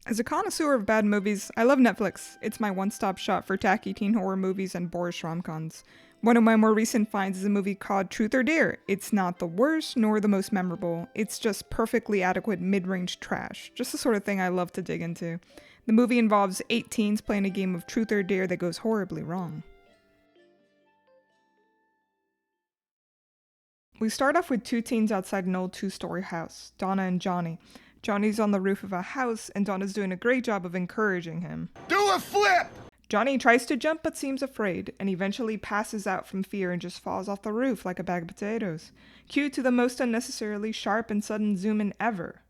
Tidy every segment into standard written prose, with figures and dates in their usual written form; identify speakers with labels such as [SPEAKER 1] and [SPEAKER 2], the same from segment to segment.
[SPEAKER 1] As a connoisseur of bad movies, I love Netflix. It's my one-stop shop for tacky teen horror movies and boorish rom-coms. One of my more recent finds is a movie called Truth or Dare. It's not the worst nor the most memorable. It's just perfectly adequate mid-range trash. Just the sort of thing I love to dig into. The movie involves 8 teens playing a game of Truth or Dare that goes horribly wrong. We start off with 2 teens outside an old 2-story house, Donna and Johnny. Johnny's on the roof of a house, and Donna's doing a great job of encouraging him.
[SPEAKER 2] Do a flip!
[SPEAKER 1] Johnny tries to jump but seems afraid, and eventually passes out from fear and just falls off the roof like a bag of potatoes. Cue to the most unnecessarily sharp and sudden zoom in ever.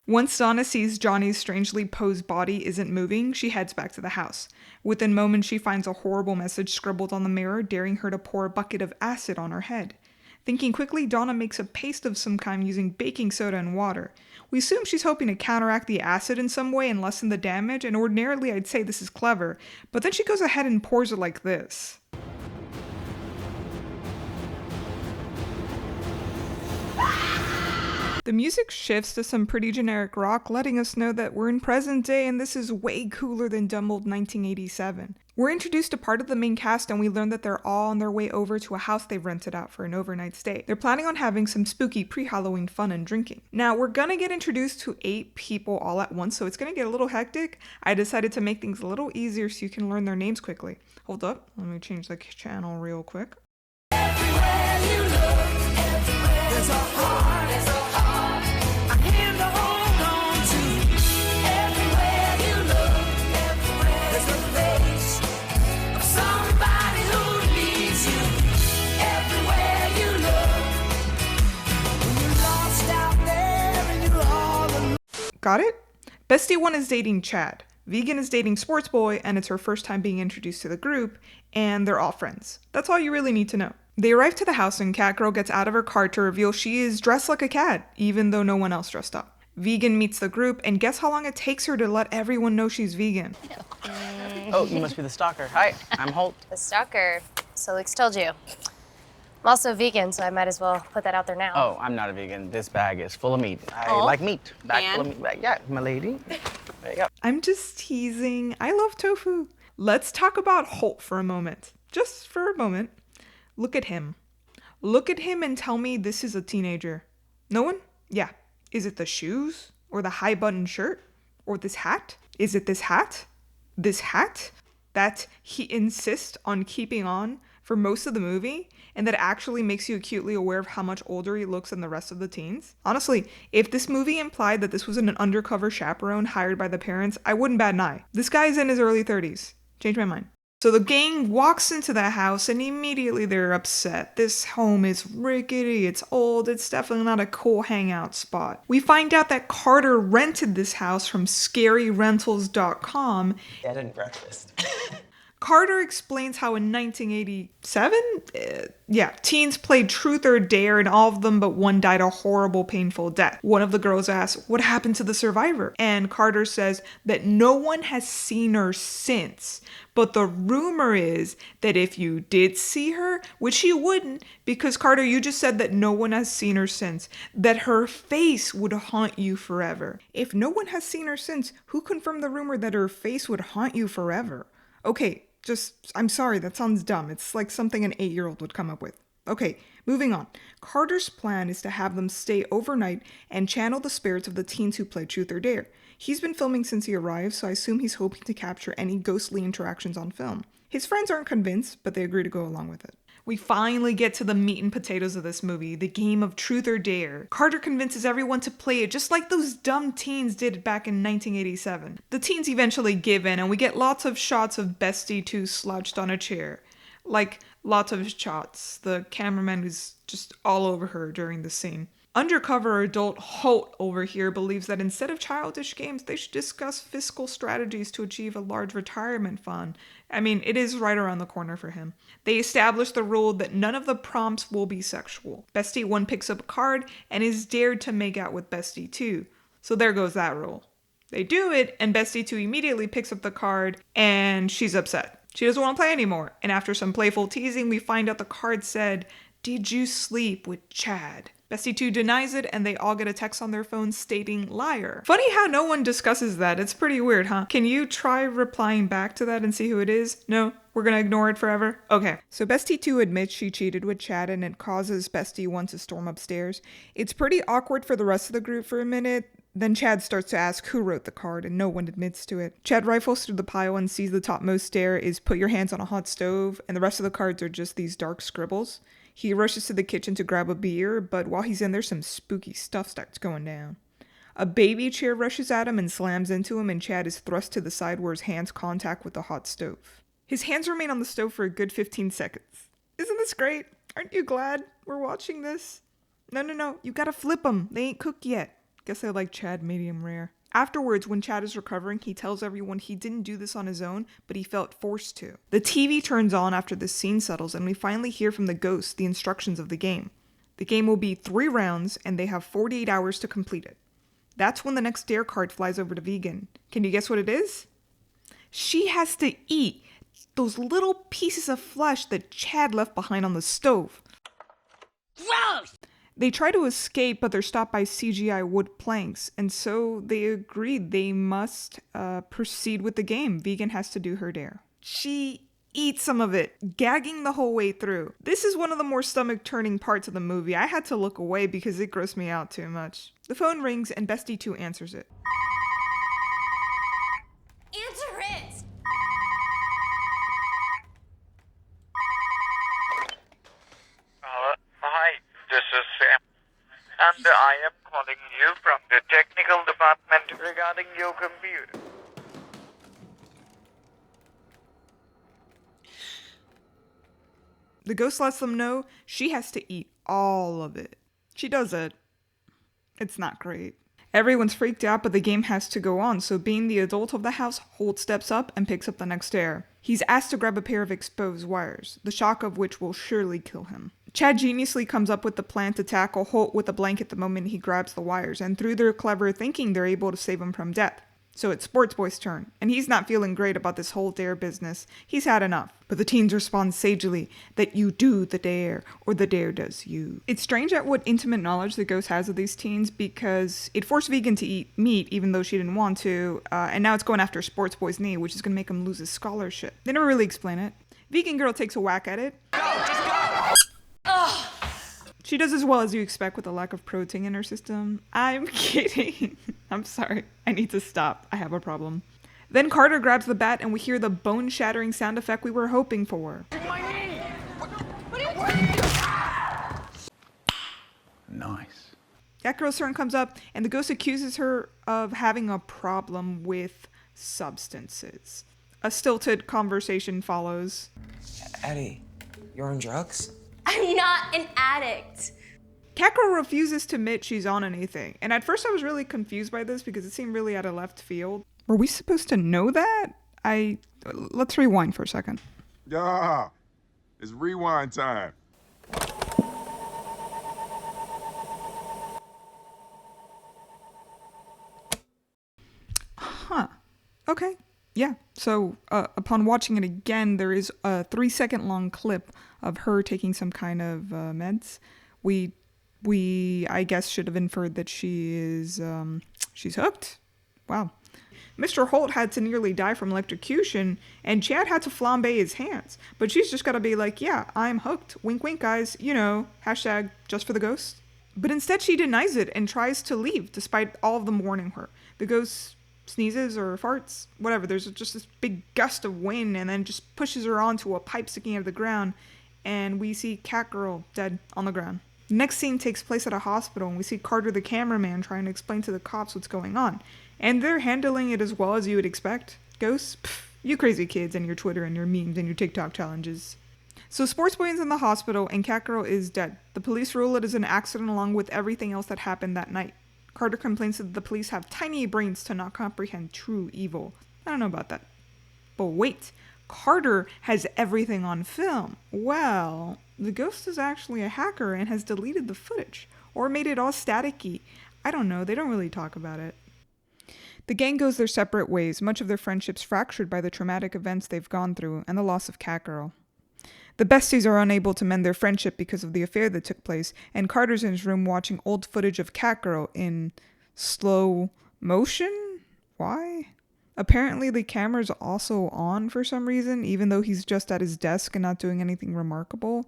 [SPEAKER 1] Once Donna sees Johnny's strangely posed body isn't moving, she heads back to the house. Within moments, she finds a horrible message scribbled on the mirror, daring her to pour a bucket of acid on her head. Thinking quickly, Donna makes a paste of some kind using baking soda and water. We assume she's hoping to counteract the acid in some way and lessen the damage, and ordinarily I'd say this is clever, but then she goes ahead and pours it like this. The music shifts to some pretty generic rock, letting us know that we're in present day and this is way cooler than dumb old 1987. We're introduced to part of the main cast and we learn that they're all on their way over to a house they've rented out for an overnight stay. They're planning on having some spooky pre-Halloween fun and drinking. Now, we're gonna get introduced to 8 people all at once, so it's gonna get a little hectic. I decided to make things a little easier so you can learn their names quickly. Hold up, let me change the channel real quick.
[SPEAKER 3] Everywhere you look, there's a heart, there's a heart, a hand to hold on to. Everywhere you look, there's a face of somebody who needs you. Everywhere you look, when you're lost out there and you're all alone.
[SPEAKER 1] Got it? Bestie 1 is dating Chad. Vegan is dating Sports Boy, and it's her first time being introduced to the group, and they're all friends. That's all you really need to know. They arrive to the house and Catgirl gets out of her car to reveal she is dressed like a cat, even though no one else dressed up. Vegan meets the group, and guess how long it takes her to let everyone know she's vegan.
[SPEAKER 4] Oh, you must be the stalker. Hi, I'm Holt.
[SPEAKER 5] The stalker. So Luke's told you. I'm also vegan, so I might as well put that out there now.
[SPEAKER 4] Oh, I'm not a vegan. This bag is full of meat. I like meat. Bag full of meat. Bag. Yeah, my lady. There you go.
[SPEAKER 1] I'm just teasing. I love tofu. Let's talk about Holt for a moment. Just for a moment. Look at him. Look at him and tell me this is a teenager. No one? Yeah. Is it the shoes? Or the high button shirt? Or this hat? Is it this hat? This hat? That he insists on keeping on for most of the movie, and that actually makes you acutely aware of how much older he looks than the rest of the teens? Honestly, if this movie implied that this was an undercover chaperone hired by the parents, I wouldn't bat an eye. This guy's in his early 30s. Change my mind. So the gang walks into the house and immediately they're upset. This home is rickety, it's old, it's definitely not a cool hangout spot. We find out that Carter rented this house from ScaryRentals.com.
[SPEAKER 4] Bed and breakfast.
[SPEAKER 1] Carter explains how in 1987, teens played Truth or Dare and all of them but one died a horrible, painful death. One of the girls asks, what happened to the survivor? And Carter says that no one has seen her since. But the rumor is that if you did see her, which you wouldn't, because Carter, you just said that no one has seen her since, that her face would haunt you forever. If no one has seen her since, who confirmed the rumor that her face would haunt you forever? Okay. I'm sorry, that sounds dumb. It's like something an 8-year-old would come up with. Okay, moving on. Carter's plan is to have them stay overnight and channel the spirits of the teens who played Truth or Dare. He's been filming since he arrived, so I assume he's hoping to capture any ghostly interactions on film. His friends aren't convinced, but they agree to go along with it. We finally get to the meat and potatoes of this movie, the game of Truth or Dare. Carter convinces everyone to play it just like those dumb teens did back in 1987. The teens eventually give in and we get lots of shots of Bestie 2 slouched on a chair. Like, lots of shots. The cameraman is just all over her during the scene. Undercover adult Holt over here believes that instead of childish games, they should discuss fiscal strategies to achieve a large retirement fund. I mean, it is right around the corner for him. They establish the rule that none of the prompts will be sexual. Bestie 1 picks up a card and is dared to make out with Bestie 2. So there goes that rule. They do it, and Bestie 2 immediately picks up the card, and she's upset. She doesn't want to play anymore. And after some playful teasing, we find out the card said, "Did you sleep with Chad?" Bestie 2 denies it, and they all get a text on their phones stating liar. Funny how no one discusses that. It's pretty weird, huh? Can you try replying back to that and see who it is? No? We're gonna ignore it forever? Okay. So Bestie 2 admits she cheated with Chad, and it causes Bestie 1 to storm upstairs. It's pretty awkward for the rest of the group for a minute. Then Chad starts to ask who wrote the card, and no one admits to it. Chad rifles through the pile and sees the topmost stair is put your hands on a hot stove, and the rest of the cards are just these dark scribbles. He rushes to the kitchen to grab a beer, but while he's in there, some spooky stuff starts going down. A baby chair rushes at him and slams into him, and Chad is thrust to the side where his hands contact with the hot stove. His hands remain on the stove for a good 15 seconds. Isn't this great? Aren't you glad we're watching this? No, you gotta flip them. They ain't cooked yet. Guess I like Chad medium rare. Afterwards, when Chad is recovering, he tells everyone he didn't do this on his own, but he felt forced to. The TV turns on after the scene settles, and we finally hear from the ghost the instructions of the game. The game will be 3 rounds, and they have 48 hours to complete it. That's when the next dare card flies over to Vegan. Can you guess what it is? She has to eat those little pieces of flesh that Chad left behind on the stove.
[SPEAKER 3] Gross!
[SPEAKER 1] They try to escape, but they're stopped by CGI wood planks, and so they agreed they must proceed with the game. Vegan has to do her dare. She eats some of it, gagging the whole way through. This is one of the more stomach-turning parts of the movie. I had to look away because it grossed me out too much. The phone rings, and Bestie 2 answers it.
[SPEAKER 5] Answer it!
[SPEAKER 2] Hi, this is Sam. And I am calling you from the technical department regarding your computer.
[SPEAKER 1] The ghost lets them know she has to eat all of it. She does it. It's not great. Everyone's freaked out, but the game has to go on, so being the adult of the house, Holt steps up and picks up the next dare. He's asked to grab a pair of exposed wires, the shock of which will surely kill him. Chad geniusly comes up with the plan to tackle Holt with a blanket the moment he grabs the wires, and through their clever thinking, they're able to save him from death. So it's Sports Boy's turn, and he's not feeling great about this whole dare business. He's had enough. But the teens respond sagely that you do the dare, or the dare does you. It's strange at what intimate knowledge the ghost has of these teens, because it forced Vegan to eat meat even though she didn't want to, and now it's going after Sports Boy's knee, which is going to make him lose his scholarship. They never really explain it. Vegan girl takes a whack at it.
[SPEAKER 3] Go, just go!
[SPEAKER 1] She does as well as you expect with a lack of protein in her system. I'm kidding. I'm sorry. I need to stop. I have a problem. Then Carter grabs the bat and we hear the bone-shattering sound effect we were hoping for.
[SPEAKER 4] Nice.
[SPEAKER 1] That girl's turn comes up and the ghost accuses her of having a problem with substances. A stilted conversation follows.
[SPEAKER 6] Eddie, you're on drugs?
[SPEAKER 5] I'm not an addict.
[SPEAKER 1] Catgirl refuses to admit she's on anything, and at first I was really confused by this because it seemed really out of left field. Were we supposed to know that? Let's rewind for a second.
[SPEAKER 7] Yeah, it's rewind time.
[SPEAKER 1] Huh. Okay. Yeah. So upon watching it again, there is a 3-second long clip of her taking some kind of meds. We I guess should have inferred that she's hooked. Wow. Mr. Holt had to nearly die from electrocution, and Chad had to flambe his hands. But she's just got to be like, yeah, I'm hooked. Wink, wink, guys. You know, hashtag just for the ghost. But instead she denies it and tries to leave, despite all of them warning her. The ghost sneezes or farts, whatever. There's just this big gust of wind and then just pushes her onto a pipe sticking out of the ground. And we see Catgirl dead on the ground. The next scene takes place at a hospital, and we see Carter the cameraman trying to explain to the cops what's going on. And they're handling it as well as you would expect. Ghosts? Pff, you crazy kids and your Twitter and your memes and your TikTok challenges. So Sports Boy is in the hospital, and Catgirl is dead. The police rule it as an accident along with everything else that happened that night. Carter complains that the police have tiny brains to not comprehend true evil. I don't know about that. But wait, Carter has everything on film. Well, the ghost is actually a hacker and has deleted the footage, or made it all staticky. I don't know, they don't really talk about it. The gang goes their separate ways, much of their friendships fractured by the traumatic events they've gone through and the loss of Catgirl. The besties are unable to mend their friendship because of the affair that took place, and Carter's in his room watching old footage of Catgirl in slow motion? Why? Apparently the camera's also on for some reason, even though he's just at his desk and not doing anything remarkable.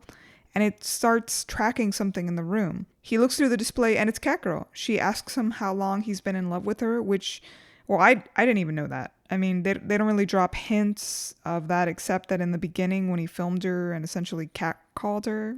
[SPEAKER 1] And it starts tracking something in the room. He looks through the display and it's Catgirl. She asks him how long he's been in love with her, which, well, I didn't even know that. I mean, they don't really drop hints of that except that in the beginning when he filmed her and essentially catcalled her.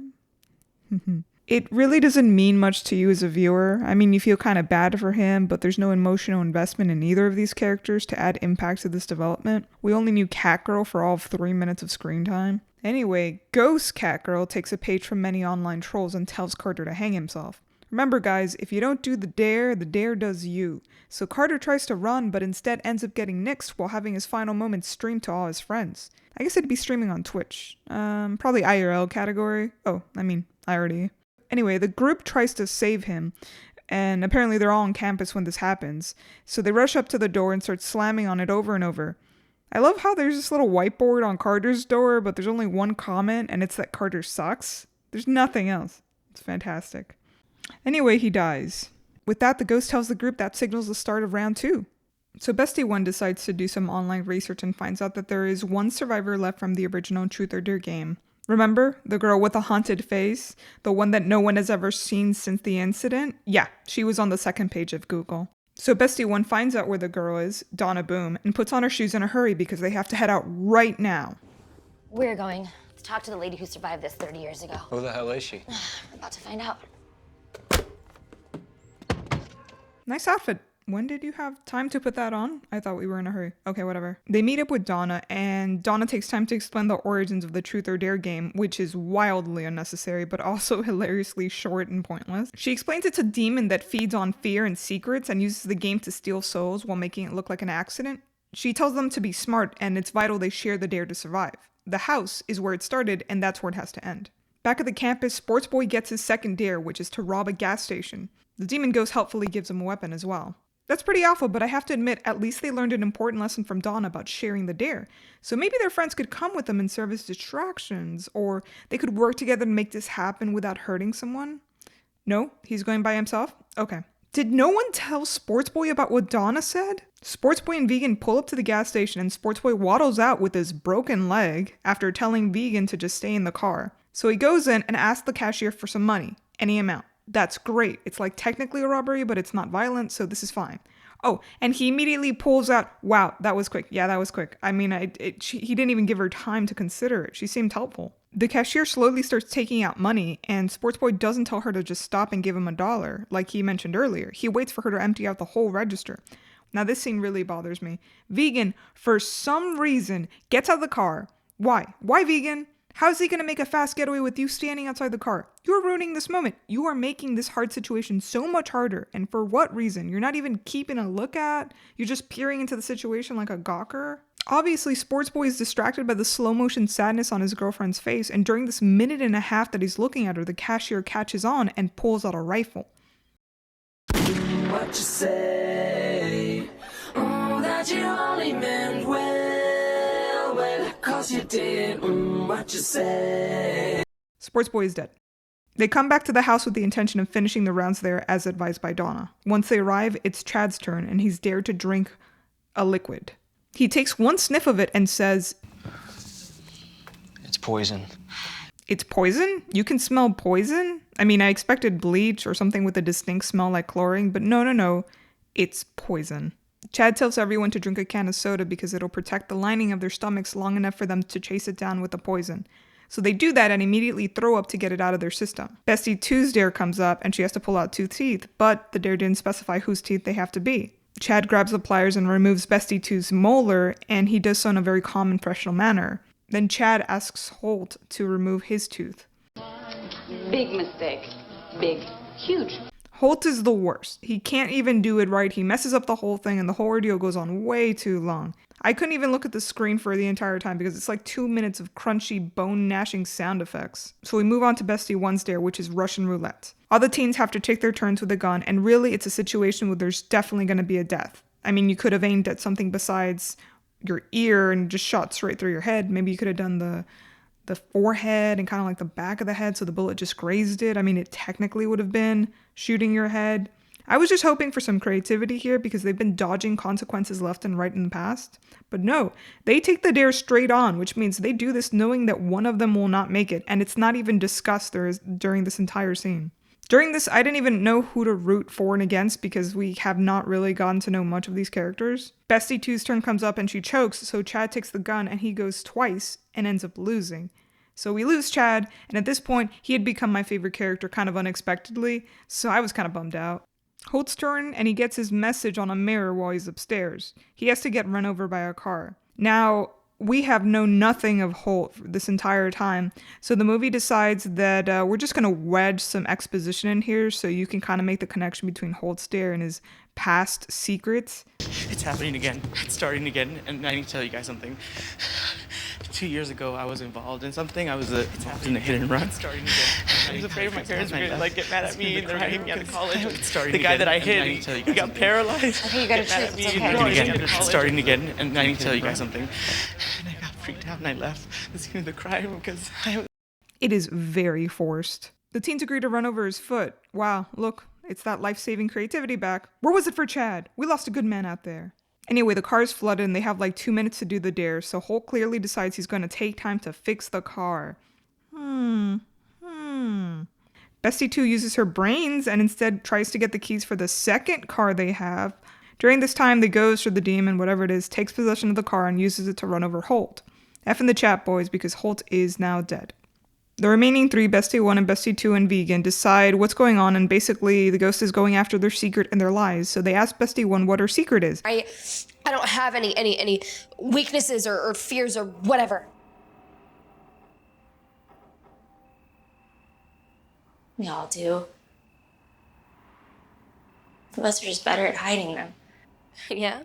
[SPEAKER 1] It really doesn't mean much to you as a viewer. I mean, you feel kind of bad for him, but there's no emotional investment in either of these characters to add impact to this development. We only knew Catgirl for all of 3 minutes of screen time. Anyway, Ghost Catgirl takes a page from many online trolls and tells Carter to hang himself. Remember guys, if you don't do the dare does you. So Carter tries to run, but instead ends up getting nixed while having his final moments streamed to all his friends. I guess it'd be streaming on Twitch. Probably IRL category. Oh, I mean, IRD. Anyway, the group tries to save him, and apparently they're all on campus when this happens. So they rush up to the door and start slamming on it over and over. I love how there's this little whiteboard on Carter's door, but there's only one comment, and it's that Carter sucks. There's nothing else. It's fantastic. Anyway, he dies. With that, the ghost tells the group that signals the start of round 2. So Bestie 1 decides to do some online research and finds out that there is one survivor left from the original Truth or Dare game. Remember? The girl with the haunted face? The one that no one has ever seen since the incident? Yeah, she was on the second page of Google. So Bestie 1 finds out where the girl is, Donna Boom, and puts on her shoes in a hurry because they have to head out right now.
[SPEAKER 5] We're going to talk to the lady who survived this 30 years ago.
[SPEAKER 6] Who the hell is she?
[SPEAKER 5] We're about to find out.
[SPEAKER 1] Nice outfit. When did you have time to put that on? I thought we were in a hurry. Okay, whatever. They meet up with Donna, and Donna takes time to explain the origins of the Truth or Dare game, which is wildly unnecessary, but also hilariously short and pointless. She explains it's a demon that feeds on fear and secrets and uses the game to steal souls while making it look like an accident. She tells them to be smart, and it's vital they share the dare to survive. The house is where it started, and that's where it has to end. Back at the campus, Sports Boy gets his second dare, which is to rob a gas station. The demon ghost helpfully gives him a weapon as well. That's pretty awful, but I have to admit, at least they learned an important lesson from Dawn about sharing the dare. So maybe their friends could come with them and serve as distractions, or they could work together to make this happen without hurting someone. No? He's going by himself? Okay. Did no one tell Sports Boy about what Donna said? Sports Boy and Vegan pull up to the gas station and Sports Boy waddles out with his broken leg after telling Vegan to just stay in the car. So he goes in and asks the cashier for some money, any amount. That's great. It's like technically a robbery, but it's not violent, so this is fine. Oh, and he immediately pulls out, wow, that was quick. Yeah, that was quick. I mean, he didn't even give her time to consider it. She seemed helpful. The cashier slowly starts taking out money, and Sports Boy doesn't tell her to just stop and give him $1, like he mentioned earlier. He waits for her to empty out the whole register. Now, this scene really bothers me. Vegan, for some reason, gets out of the car. Why? Why Vegan? How's he going to make a fast getaway with you standing outside the car? You're ruining this moment. You are making this hard situation so much harder. And for what reason? You're not even keeping a look at? You're just peering into the situation like a gawker? Obviously, Sports Boy is distracted by the slow motion sadness on his girlfriend's face. And during this minute and a half that he's looking at her, the cashier catches on and pulls out a rifle.
[SPEAKER 3] What you say? Oh, that you only meant well, 'cause you did. What you say?
[SPEAKER 1] Sports Boy is dead. They come back to the house with the intention of finishing the rounds there as advised by Donna. Once they arrive, it's Chad's turn and he's dared to drink a liquid. He takes one sniff of it and says,
[SPEAKER 6] It's poison.
[SPEAKER 1] "It's poison? You can smell poison?" I mean, I expected bleach or something with a distinct smell like chlorine, but no. It's poison. Chad tells everyone to drink a can of soda because it'll protect the lining of their stomachs long enough for them to chase it down with the poison. So they do that and immediately throw up to get it out of their system. Bestie 2's dare comes up and she has to pull out 2 teeth, but the dare didn't specify whose teeth they have to be. Chad grabs the pliers and removes Bestie 2's molar, and he does so in a very calm and professional manner. Then Chad asks Holt to remove his tooth.
[SPEAKER 8] Big mistake. Big. Huge.
[SPEAKER 1] Holt is the worst. He can't even do it right. He messes up the whole thing and the whole ordeal goes on way too long. I couldn't even look at the screen for the entire time because it's like 2 minutes of crunchy, bone-gnashing sound effects. So we move on to Bestie 1's dare, which is Russian roulette. All the teens have to take their turns with a gun, and really it's a situation where there's definitely going to be a death. I mean, you could have aimed at something besides your ear and just shot straight through your head. Maybe you could have done the forehead and kind of like the back of the head, so the bullet just grazed it. I mean, it technically would have been shooting your head. I was just hoping for some creativity here because they've been dodging consequences left and right in the past. But no, they take the dare straight on, which means they do this knowing that one of them will not make it, and it's not even discussed during this entire scene. During this, I didn't even know who to root for and against because we have not really gotten to know much of these characters. Bestie 2's turn comes up and she chokes, so Chad takes the gun and he goes twice and ends up losing. So we lose Chad, and at this point, he had become my favorite character kind of unexpectedly, so I was kind of bummed out. Holt's turn, and he gets his message on a mirror while he's upstairs. He has to get run over by a car. Now, we have known nothing of Holt this entire time, so the movie decides that we're just going to wedge some exposition in here so you can kind of make the connection between Holt's dare and his past secrets.
[SPEAKER 9] It's happening again. It's starting again, and I need to tell you guys something. 2 years ago, I was involved in something. I was involved in a hit and run. It's starting again. I was afraid my parents were gonna get mad at me and they're hiding me out of college. It's starting the guy again, that I hit, he got paralyzed.
[SPEAKER 5] Okay, you gotta choose. It's okay.
[SPEAKER 9] It's starting again, and I need to tell you guys something. And I got freaked out and I left the scene of the crime because
[SPEAKER 1] It is very forced. The teens agree to run over his foot. Wow, look, it's that life-saving creativity back. Where was it for Chad? We lost a good man out there. Anyway, the car's flooded and they have like 2 minutes to do the dare, so Holt clearly decides he's going to take time to fix the car. Bestie 2 uses her brains and instead tries to get the keys for the second car they have. During this time, the ghost or the demon, whatever it is, takes possession of the car and uses it to run over Holt. F in the chat, boys, because Holt is now dead. The remaining 3, Bestie 1 and Bestie 2 and Vegan, decide what's going on, and basically the ghost is going after their secret and their lies. So they ask Bestie 1 what her secret is.
[SPEAKER 10] I don't have any weaknesses or fears or whatever.
[SPEAKER 11] We all do. Some of us are just better at hiding them.
[SPEAKER 10] Yeah?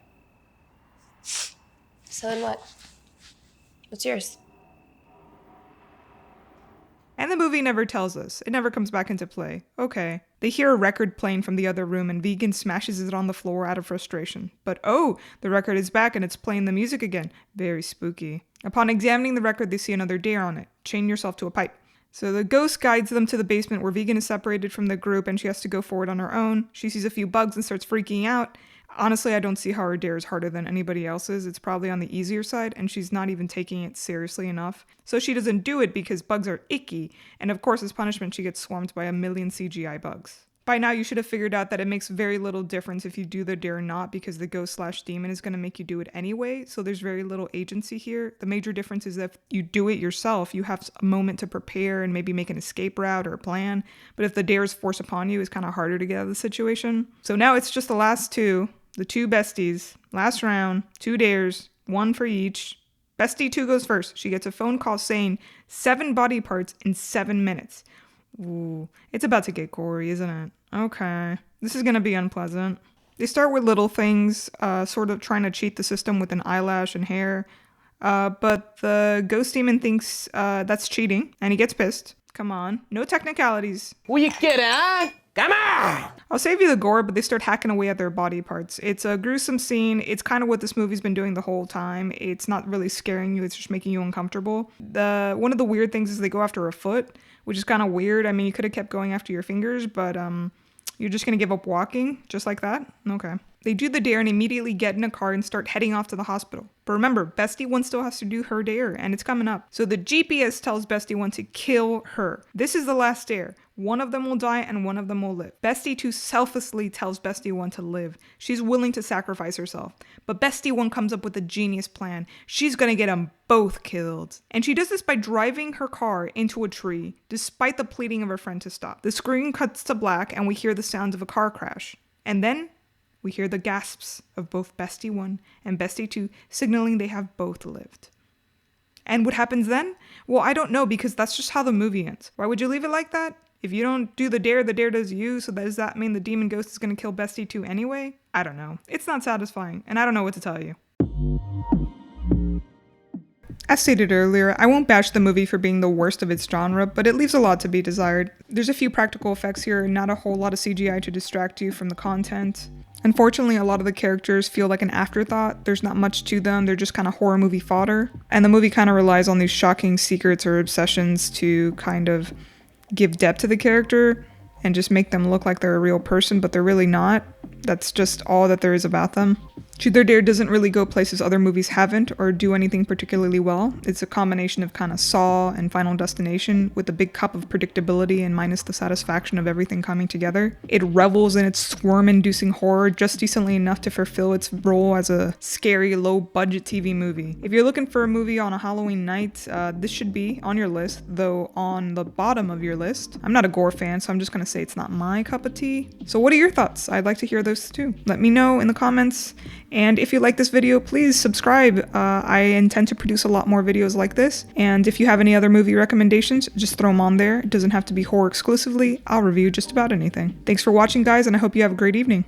[SPEAKER 10] So then what? What's yours?
[SPEAKER 1] And the movie never tells us. It never comes back into play. Okay. They hear a record playing from the other room and Vegan smashes it on the floor out of frustration. But oh, the record is back and it's playing the music again. Very spooky. Upon examining the record, they see another dare on it. Chain yourself to a pipe. So the ghost guides them to the basement where Vegan is separated from the group and she has to go forward on her own. She sees a few bugs and starts freaking out. Honestly, I don't see how her dare is harder than anybody else's. It's probably on the easier side, and she's not even taking it seriously enough. So she doesn't do it because bugs are icky, and of course as punishment she gets swarmed by a million CGI bugs. By now you should have figured out that it makes very little difference if you do the dare or not because the ghost/demon is going to make you do it anyway, so there's very little agency here. The major difference is that if you do it yourself, you have a moment to prepare and maybe make an escape route or a plan, but if the dare is forced upon you, it's kind of harder to get out of the situation. So now it's just the last 2. The 2 besties, last round, 2 dares, 1 for each. Bestie 2 goes first. She gets a phone call saying 7 body parts in 7 minutes. Ooh, it's about to get gory, isn't it? Okay, this is gonna be unpleasant. They start with little things, sort of trying to cheat the system with an eyelash and hair. But the ghost demon thinks that's cheating, and he gets pissed. Come on, no technicalities.
[SPEAKER 4] Will you get on? Come on!
[SPEAKER 1] I'll save you the gore, but they start hacking away at their body parts. It's a gruesome scene. It's kind of what this movie's been doing the whole time. It's not really scaring you. It's just making you uncomfortable. One of the weird things is they go after a foot, which is kind of weird. I mean, you could have kept going after your fingers, but you're just going to give up walking just like that? Okay. They do the dare and immediately get in a car and start heading off to the hospital. But remember, Bestie 1 still has to do her dare, and it's coming up. So the GPS tells Bestie 1 to kill her. This is the last dare. One of them will die and one of them will live. Bestie 2 selflessly tells Bestie 1 to live. She's willing to sacrifice herself. But Bestie 1 comes up with a genius plan. She's gonna get them both killed. And she does this by driving her car into a tree, despite the pleading of her friend to stop. The screen cuts to black and we hear the sounds of a car crash. And then we hear the gasps of both Bestie 1 and Bestie 2 signaling they have both lived. And what happens then? Well, I don't know because that's just how the movie ends. Why would you leave it like that? If you don't do the dare does you, so does that mean the demon ghost is going to kill Bestie 2 anyway? I don't know. It's not satisfying, and I don't know what to tell you. As stated earlier, I won't bash the movie for being the worst of its genre, but it leaves a lot to be desired. There's a few practical effects here and not a whole lot of CGI to distract you from the content. Unfortunately, a lot of the characters feel like an afterthought. There's not much to them. They're just kind of horror movie fodder. And the movie kind of relies on these shocking secrets or obsessions to kind of give depth to the character and just make them look like they're a real person, but they're really not. That's just all that there is about them. Truth or Dare doesn't really go places other movies haven't or do anything particularly well. It's a combination of kind of Saw and Final Destination with a big cup of predictability and minus the satisfaction of everything coming together. It revels in its squirm-inducing horror just decently enough to fulfill its role as a scary, low-budget TV movie. If you're looking for a movie on a Halloween night, this should be on your list, though on the bottom of your list. I'm not a gore fan, so I'm just gonna say it's not my cup of tea. So what are your thoughts? I'd like to hear those too. Let me know in the comments. And if you like this video, please subscribe. I intend to produce a lot more videos like this. And if you have any other movie recommendations, just throw them on there. It doesn't have to be horror exclusively. I'll review just about anything. Thanks for watching, guys, and I hope you have a great evening.